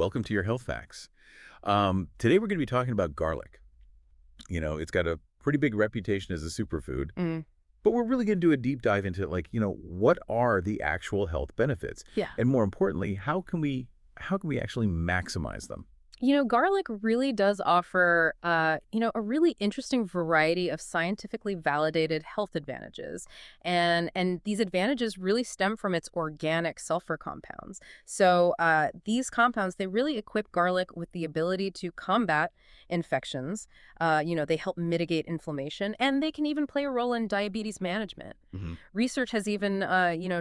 welcome to your Health Facts. Today we're going to be talking about garlic. It's got a pretty big reputation as a superfood, Mm, but we're really going to do a deep dive into what are the actual health benefits? yeah. And more importantly, how can we actually maximize them? Garlic really does offer, a really interesting variety of scientifically validated health advantages. And these advantages really stem from its organic sulfur compounds. So these compounds, they really equip garlic with the ability to combat infections. They help mitigate inflammation, and they can even play a role in diabetes management. Hmm. Research has even,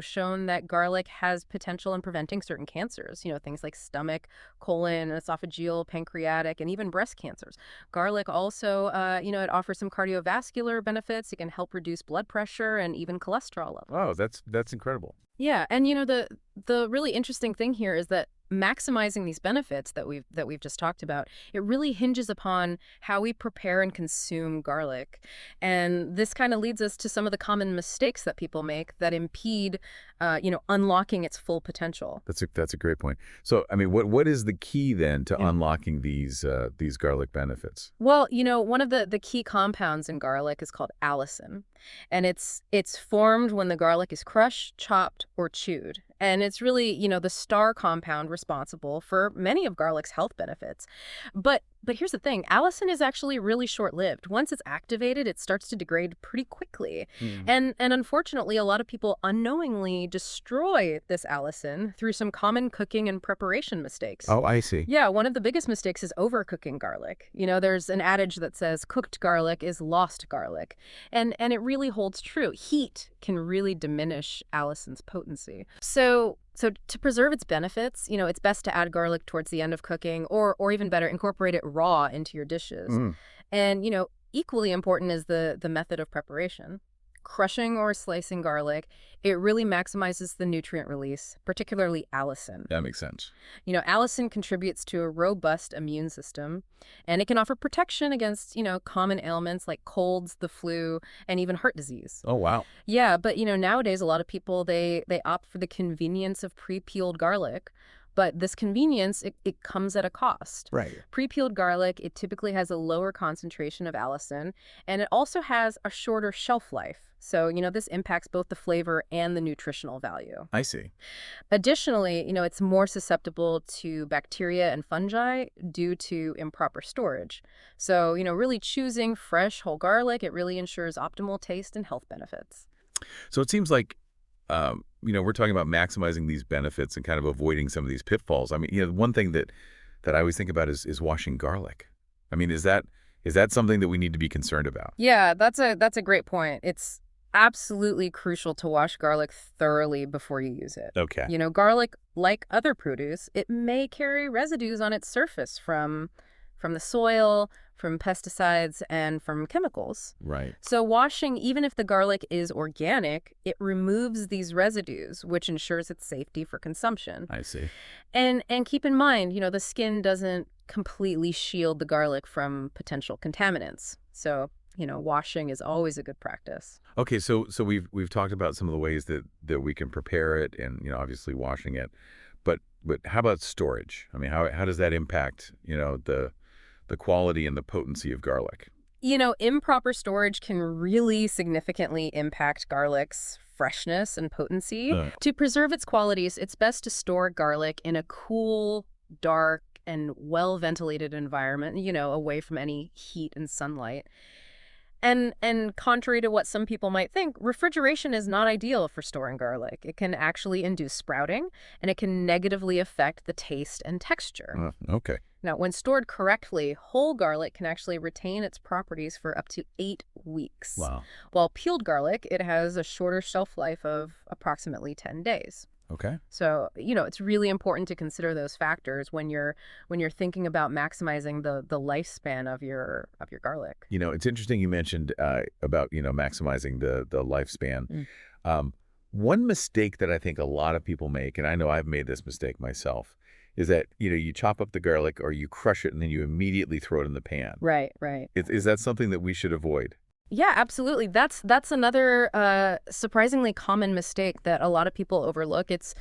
shown that garlic has potential in preventing certain cancers, things like stomach, colon, esophageal, pancreatic, and even breast cancers. Garlic also, it offers some cardiovascular benefits. It can help reduce blood pressure and even cholesterol Oh, levels. that's incredible. Yeah, and the really interesting thing here is that maximizing these benefits that we've just talked about, it really hinges upon how we prepare and consume garlic. And this kind of leads us to some of the common mistakes that people make that impede unlocking its full potential. That's a great point. So, I mean, what is the key then to Yeah. unlocking these garlic benefits? Well, one of the key compounds in garlic is called allicin, and it's formed when the garlic is crushed, chopped, or chewed. And it's really, the star compound responsible for many of garlic's health benefits. But here's the thing, allicin is actually really short-lived. Once it's activated, it starts to degrade pretty quickly. Hmm. And unfortunately, a lot of people unknowingly destroy this allicin through some common cooking and preparation mistakes. Oh, I see. Yeah, one of the biggest mistakes is overcooking garlic. There's an adage that says cooked garlic is lost garlic. And it really holds true. Heat can really diminish allicin's potency. So to preserve its benefits, it's best to add garlic towards the end of cooking or even better, incorporate it raw into your dishes. Mm, And, equally important is the method of preparation. Crushing or slicing garlic, it really maximizes the nutrient release, particularly allicin. that makes sense. Allicin contributes to a robust immune system, and it can offer protection against, common ailments like colds, the flu, and even heart disease. Oh, wow. Yeah, but, nowadays a lot of people, they opt for the convenience of pre-peeled garlic, but this convenience, it comes at a cost. Right. Pre-peeled garlic, it typically has a lower concentration of allicin, and it also has a shorter shelf life. So, this impacts both the flavor and the nutritional value. I see. Additionally, it's more susceptible to bacteria and fungi due to improper storage. So, really choosing fresh whole garlic, it really ensures optimal taste and health benefits. So it seems like, we're talking about maximizing these benefits and kind of avoiding some of these pitfalls. I mean, one thing that I always think about is washing garlic. I mean, is that something that we need to be concerned about? Yeah, that's a great point. It's absolutely crucial to wash garlic thoroughly before you use it. Okay. Garlic, like other produce, it may carry residues on its surface from the soil, from pesticides, and from chemicals. Right. So washing, even if the garlic is organic, it removes these residues, which ensures its safety for consumption. I see. And keep in mind, the skin doesn't completely shield the garlic from potential contaminants. So, washing is always a good practice. Okay, so we've talked about some of the ways that we can prepare it and, obviously washing it. But how about storage? I mean, how does that impact, the quality and the potency of garlic? Improper storage can really significantly impact garlic's freshness and potency. Uh, To preserve its qualities, it's best to store garlic in a cool, dark, and well-ventilated environment, away from any heat and sunlight. And contrary to what some people might think, refrigeration is not ideal for storing garlic. It can actually induce sprouting, and it can negatively affect the taste and texture. okay. Now, when stored correctly, whole garlic can actually retain its properties for up to 8 weeks. Wow. While peeled garlic, it has a shorter shelf life of approximately 10 days. Okay. So, it's really important to consider those factors when you're thinking about maximizing the lifespan of your garlic. It's interesting you mentioned about, maximizing the lifespan. Mm. One mistake that I think a lot of people make, and I know I've made this mistake myself, is that, you chop up the garlic or you crush it and then you immediately throw it in the pan. Right, right. Is that something that we should avoid? Yeah, absolutely. That's another surprisingly common mistake that a lot of people overlook. It's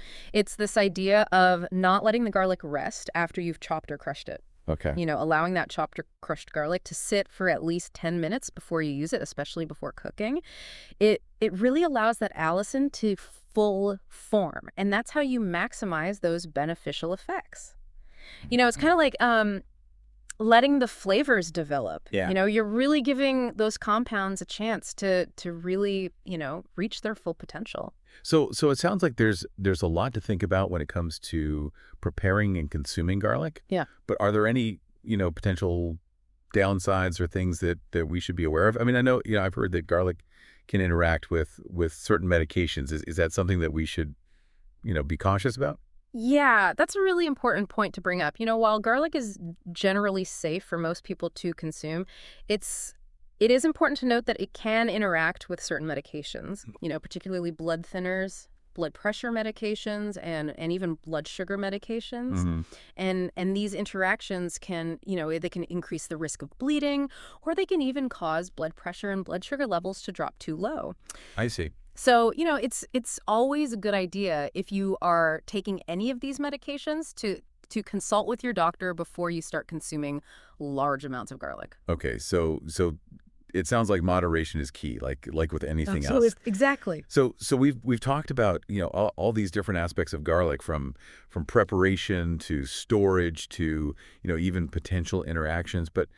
this idea of not letting the garlic rest after you've chopped or crushed it. Okay. Allowing that chopped or crushed garlic to sit for at least 10 minutes before you use it, especially before cooking. It really allows that allicin to full form, and that's how you maximize those beneficial effects. It's kind of like letting the flavors develop. Yeah. You're really giving those compounds a chance to really, reach their full potential. So it sounds like there's a lot to think about when it comes to preparing and consuming garlic. Yeah. But are there any, potential downsides or things that we should be aware of? I mean, I know, I've heard that garlic can interact with certain medications. Is that something that we should, be cautious about? Yeah, that's a really important point to bring up. While garlic is generally safe for most people to consume, it is important to note that it can interact with certain medications, particularly blood thinners, blood pressure medications, and even blood sugar medications. Hmm. And these interactions can, they can increase the risk of bleeding, or they can even cause blood pressure and blood sugar levels to drop too low. I see. So, it's always a good idea if you are taking any of these medications to consult with your doctor before you start consuming large amounts of garlic. Okay, so it sounds like moderation is key, like with anything So else. exactly. So we've talked about all these different aspects of garlic from preparation to storage to even potential interactions. But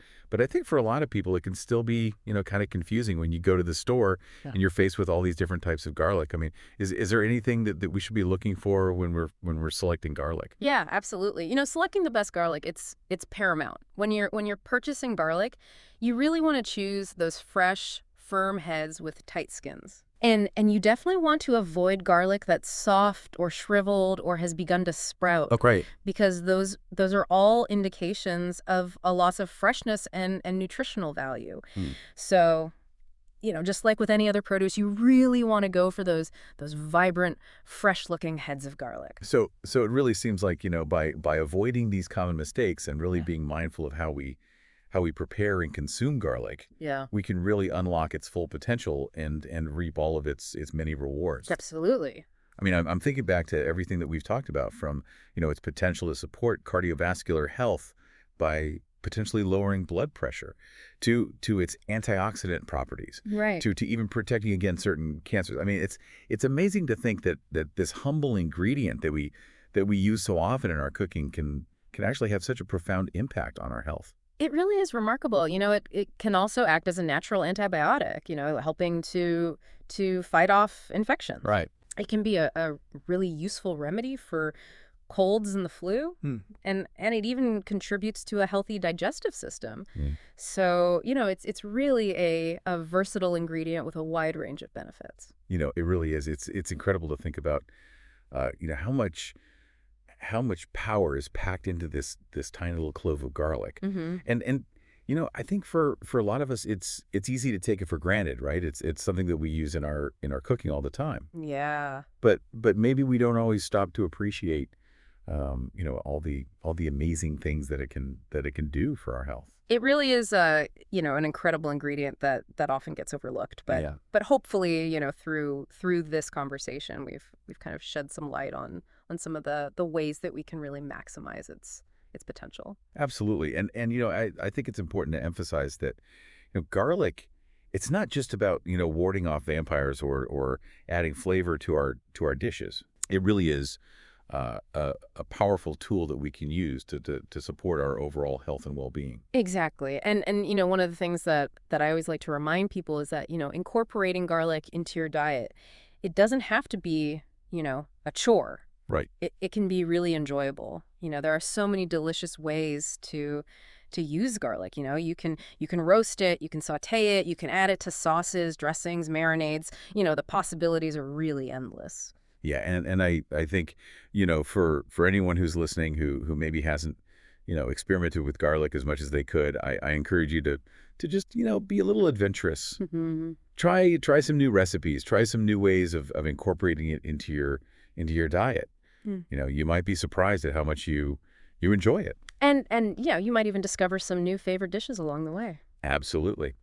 I think for a lot of people it can still be kind of confusing when you go to the store and you're faced with all these different types of garlic. I mean, is there anything that we should be looking for when we're selecting garlic? Yeah, absolutely. Selecting the best garlic, it's paramount. When you're purchasing garlic, you really want to choose those fresh, firm heads with tight skins. And you definitely want to avoid garlic that's soft or shriveled or has begun to sprout, Oh, great. because those are all indications of a loss of freshness and nutritional value. Hmm. So, just like with any other produce, you really want to go for those vibrant, fresh-looking heads of garlic. So it really seems like by avoiding these common mistakes and really Yeah. being mindful of how we prepare and consume garlic, Yeah, we can really unlock its full potential and reap all of its many rewards. absolutely. I mean, I'm thinking back to everything that we've talked about, from its potential to support cardiovascular health by potentially lowering blood pressure, to its antioxidant properties, Right. to even protecting against certain cancers. I mean, it's amazing to think that this humble ingredient that we use so often in our cooking can actually have such a profound impact on our health. It really is remarkable. It can also act as a natural antibiotic, helping to fight off infections. Right. It can be a really useful remedy for colds and the flu, Hmm. and it even contributes to a healthy digestive system. Yeah. So, it's really a versatile ingredient with a wide range of benefits. It really is. It's incredible to think about, how much power is packed into this tiny little clove of garlic. Mm-hmm. And I think for a lot of us it's easy to take it for granted, right? It's something that we use in our cooking all the time. Yeah. But maybe we don't always stop to appreciate all the amazing things that it can do for our health. It really is an incredible ingredient that often gets overlooked, but Yeah. but hopefully, through this conversation, we've kind of shed some light on some of the ways that we can really maximize its potential. Absolutely. And I think it's important to emphasize that garlic, it's not just about warding off vampires or adding flavor to our dishes. It really is a powerful tool that we can use to support our overall health and well-being. Exactly. And one of the things that I always like to remind people is that, incorporating garlic into your diet, it doesn't have to be, a chore. Right. It can be really enjoyable. There are so many delicious ways to use garlic. You can roast it, you can saute it, you can add it to sauces, dressings, marinades. The possibilities are really endless. Yeah, and I think for anyone who's listening who maybe hasn't experimented with garlic as much as they could, I encourage you to just be a little adventurous. Hmm. Try some new recipes, try some new ways of incorporating it into your diet. Mm. You might be surprised at how much you enjoy it. And you might even discover some new favorite dishes along the way. Absolutely.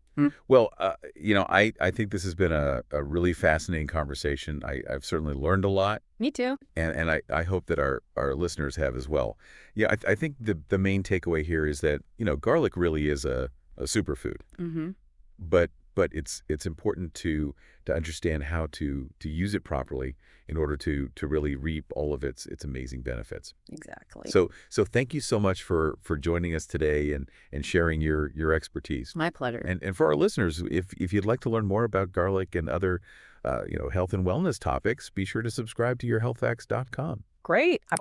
Well, I think this has been a really fascinating conversation. I've certainly learned a lot, Me too. and I hope that our listeners have as well. Yeah, I think the main takeaway here is that, garlic really is a superfood. Mm-hmm. But it's important to understand how to use it properly in order to really reap all of its amazing benefits. Exactly. So thank you so much for joining us today and sharing your expertise. My pleasure. And for our listeners, if you'd like to learn more about garlic and other health and wellness topics, be sure to subscribe to yourhealthfacts.com. Great.